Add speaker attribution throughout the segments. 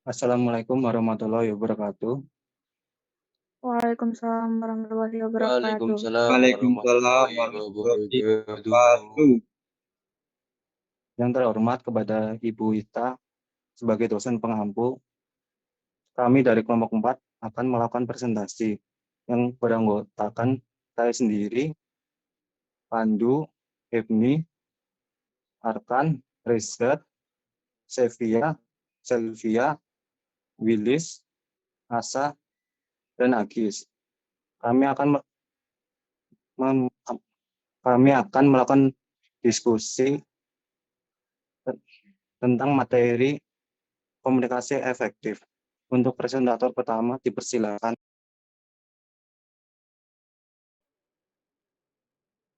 Speaker 1: Assalamualaikum warahmatullahi wabarakatuh.
Speaker 2: Waalaikumsalam warahmatullahi wabarakatuh.
Speaker 3: Waalaikumsalam
Speaker 4: Waalaikumsalam
Speaker 3: warahmatullahi
Speaker 4: warahmatullahi
Speaker 3: wabarakatuh.
Speaker 4: wabarakatuh.
Speaker 1: Yang terhormat kepada Ibu Ita sebagai dosen pengampu, kami dari kelompok 4 akan melakukan presentasi yang beranggotakan saya sendiri, Pandu, Ibni, Arkan, Rizat, Sevia, Selvia, Willis, Asa, dan Agis. Kami akan melakukan diskusi tentang materi komunikasi efektif. Untuk presentator pertama dipersilakan.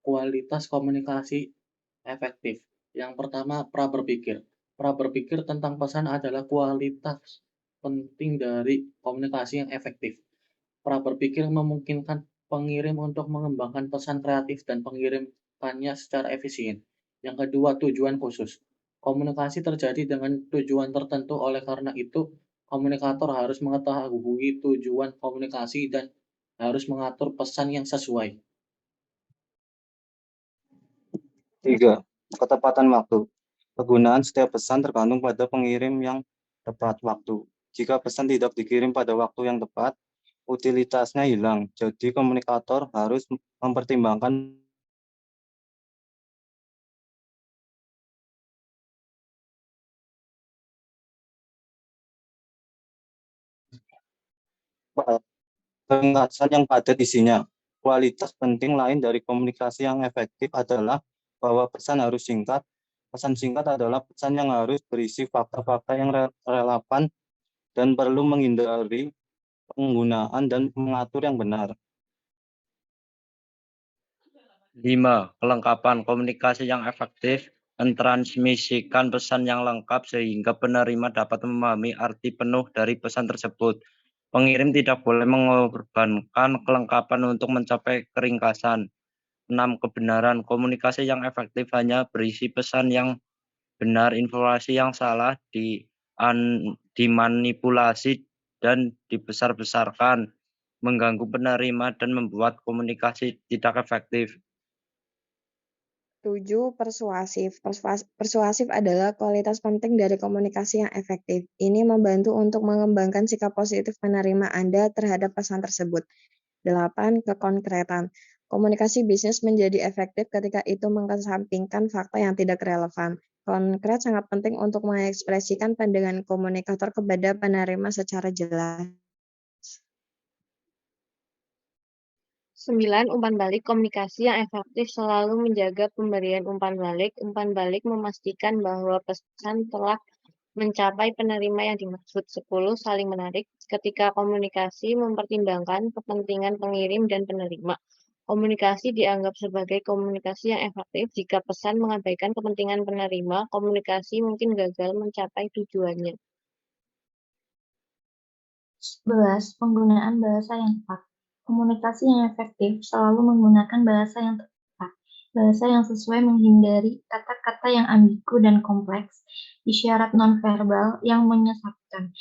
Speaker 5: Kualitas komunikasi efektif. Yang pertama, pra-berpikir. Pra-berpikir tentang pesan adalah kualitas penting dari komunikasi yang efektif. Pra-berpikir memungkinkan pengirim untuk mengembangkan pesan kreatif dan pengirimkannya secara efisien. Yang kedua, tujuan khusus. Komunikasi terjadi dengan tujuan tertentu, oleh karena itu, komunikator harus mengetahui tujuan komunikasi dan harus mengatur pesan yang sesuai.
Speaker 1: 3. Ketepatan waktu. Penggunaan setiap pesan tergantung pada pengirim yang tepat waktu. Jika pesan tidak dikirim pada waktu yang tepat, utilitasnya hilang. Jadi komunikator harus mempertimbangkan ringkasan yang padat isinya. Kualitas penting lain dari komunikasi yang efektif adalah bahwa pesan harus singkat. Pesan singkat adalah pesan yang harus berisi fakta-fakta yang relevan dan perlu menghindari penggunaan dan mengatur yang benar.
Speaker 6: 5. Kelengkapan komunikasi yang efektif mentransmisikan pesan yang lengkap sehingga penerima dapat memahami arti penuh dari pesan tersebut. Pengirim tidak boleh mengorbankan kelengkapan untuk mencapai keringkasan. 6. Kebenaran komunikasi yang efektif hanya berisi pesan yang benar. Informasi yang salah dimanipulasi dan dibesar-besarkan, mengganggu penerima dan membuat komunikasi tidak efektif.
Speaker 2: 7. Persuasif. Persuasif adalah kualitas penting dari komunikasi yang efektif. Ini membantu untuk mengembangkan sikap positif penerima Anda terhadap pesan tersebut. 8. Kekonkretan. Komunikasi bisnis menjadi efektif ketika itu mengesampingkan fakta yang tidak relevan. Konkret sangat penting untuk mengekspresikan pandangan komunikator kepada penerima secara jelas.
Speaker 7: 9. Umpan balik. Komunikasi yang efektif selalu menjaga pemberian umpan balik. Umpan balik memastikan bahwa pesan telah mencapai penerima yang dimaksud. 10. Saling menarik. Ketika komunikasi mempertimbangkan kepentingan pengirim dan penerima, komunikasi dianggap sebagai komunikasi yang efektif. Jika pesan mengabaikan kepentingan penerima, komunikasi mungkin gagal mencapai tujuannya.
Speaker 8: 11. Penggunaan bahasa yang tepat. Komunikasi yang efektif selalu menggunakan bahasa yang tepat. Bahasa yang sesuai menghindari kata-kata yang ambigu dan kompleks, isyarat nonverbal yang menyesatkan,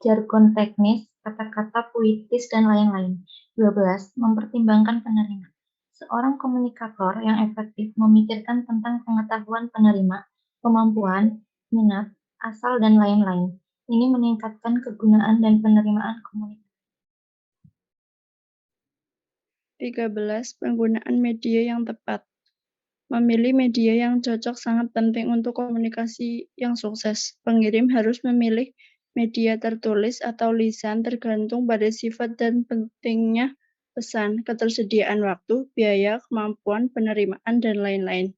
Speaker 8: jargon teknis, kata-kata puitis, dan lain-lain. 12. Mempertimbangkan penerima. Seorang komunikator yang efektif memikirkan tentang pengetahuan penerima, kemampuan, minat, asal, dan lain-lain. Ini meningkatkan kegunaan dan penerimaan komunikasi.
Speaker 2: 13. Penggunaan media yang tepat. Memilih media yang cocok sangat penting untuk komunikasi yang sukses. Pengirim harus memilih media tertulis atau lisan tergantung pada sifat dan pentingnya pesan, ketersediaan waktu, biaya, kemampuan penerimaan, dan lain-lain.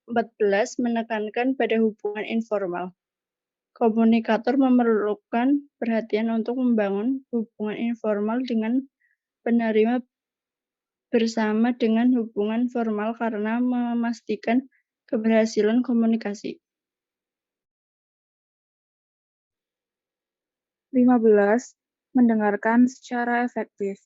Speaker 2: 14. Menekankan pada hubungan informal. Komunikator memerlukan perhatian untuk membangun hubungan informal dengan penerima bersama dengan hubungan formal karena memastikan keberhasilan komunikasi.
Speaker 9: 15. Mendengarkan secara efektif.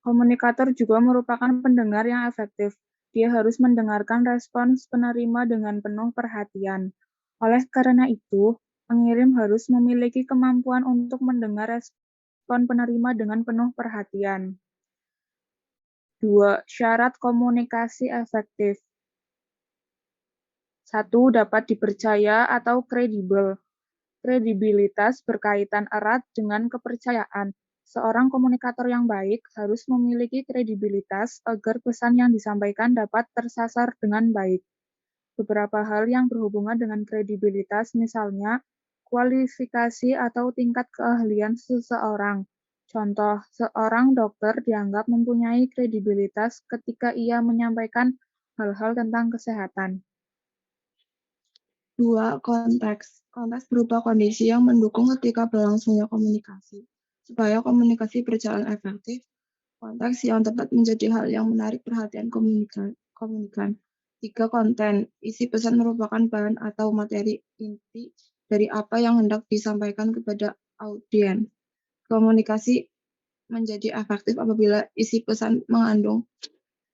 Speaker 9: Komunikator juga merupakan pendengar yang efektif. Dia harus mendengarkan respons penerima dengan penuh perhatian. Oleh karena itu, Pengirim harus memiliki kemampuan untuk mendengar respon penerima dengan penuh perhatian. 2. Syarat komunikasi efektif. 1. Dapat dipercaya atau kredibel. Kredibilitas berkaitan erat dengan kepercayaan. Seorang komunikator yang baik harus memiliki kredibilitas agar pesan yang disampaikan dapat tersasar dengan baik. Beberapa hal yang berhubungan dengan kredibilitas, misalnya kualifikasi atau tingkat keahlian seseorang. Contoh, seorang dokter dianggap mempunyai kredibilitas ketika ia menyampaikan hal-hal tentang kesehatan.
Speaker 2: 2. Konteks. Konteks berupa kondisi yang mendukung ketika berlangsungnya komunikasi. Supaya komunikasi berjalan efektif, konteks yang tepat menjadi hal yang menarik perhatian komunikan. 3. Konten. Isi pesan merupakan bahan atau materi inti dari apa yang hendak disampaikan kepada audiens. Komunikasi menjadi efektif apabila isi pesan mengandung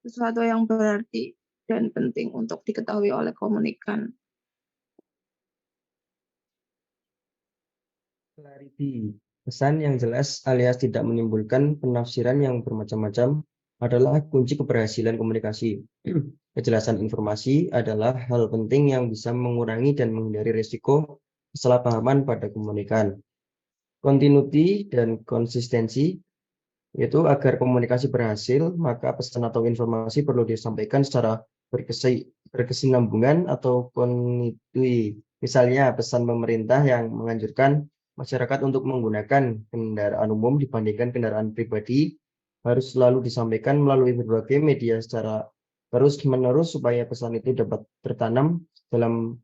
Speaker 2: sesuatu yang berarti dan penting untuk diketahui oleh komunikan.
Speaker 3: Clarity. Pesan yang jelas alias tidak menimbulkan penafsiran yang bermacam-macam adalah kunci keberhasilan komunikasi. Kejelasan informasi adalah hal penting yang bisa mengurangi dan menghindari risiko kesalahpahaman pada komunikan. Continuity dan konsistensi, yaitu agar komunikasi berhasil, maka pesan atau informasi perlu disampaikan secara berkesinambungan atau kontinui. Misalnya pesan pemerintah yang menganjurkan masyarakat untuk menggunakan kendaraan umum dibandingkan kendaraan pribadi harus selalu disampaikan melalui berbagai media secara terus-menerus supaya pesan itu dapat tertanam dalam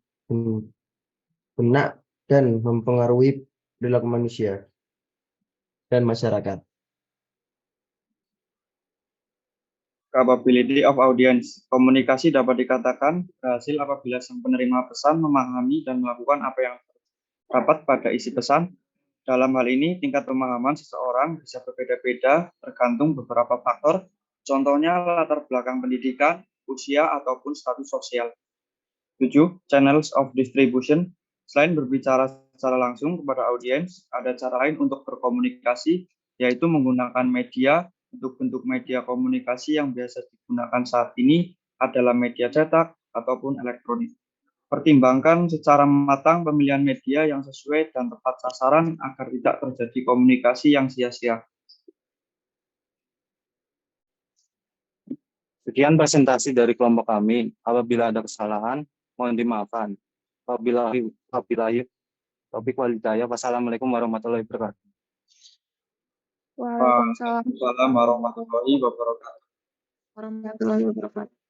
Speaker 3: benak dan mempengaruhi perilaku manusia dan masyarakat.
Speaker 4: Capability of audience. Komunikasi dapat dikatakan berhasil apabila sang penerima pesan memahami dan melakukan apa yang terdapat pada isi pesan. Dalam hal ini, tingkat pemahaman seseorang bisa berbeda-beda tergantung beberapa faktor, contohnya latar belakang pendidikan, usia, ataupun status sosial. 7. Channels of distribution. Selain berbicara secara langsung kepada audiens, ada cara lain untuk berkomunikasi, yaitu menggunakan media. Bentuk-bentuk media komunikasi yang biasa digunakan saat ini adalah media cetak ataupun elektronik. Pertimbangkan secara matang pemilihan media yang sesuai dan tepat sasaran agar tidak terjadi komunikasi yang sia-sia.
Speaker 1: Sekian presentasi dari kelompok kami. Apabila ada kesalahan, mohon dimaafkan. Wassalamualaikum warahmatullahi wabarakatuh.
Speaker 9: Waalaikumsalam
Speaker 4: Waalaikumsalam warahmatullahi wabarakatuh.
Speaker 2: Warahmatullahi wabarakatuh.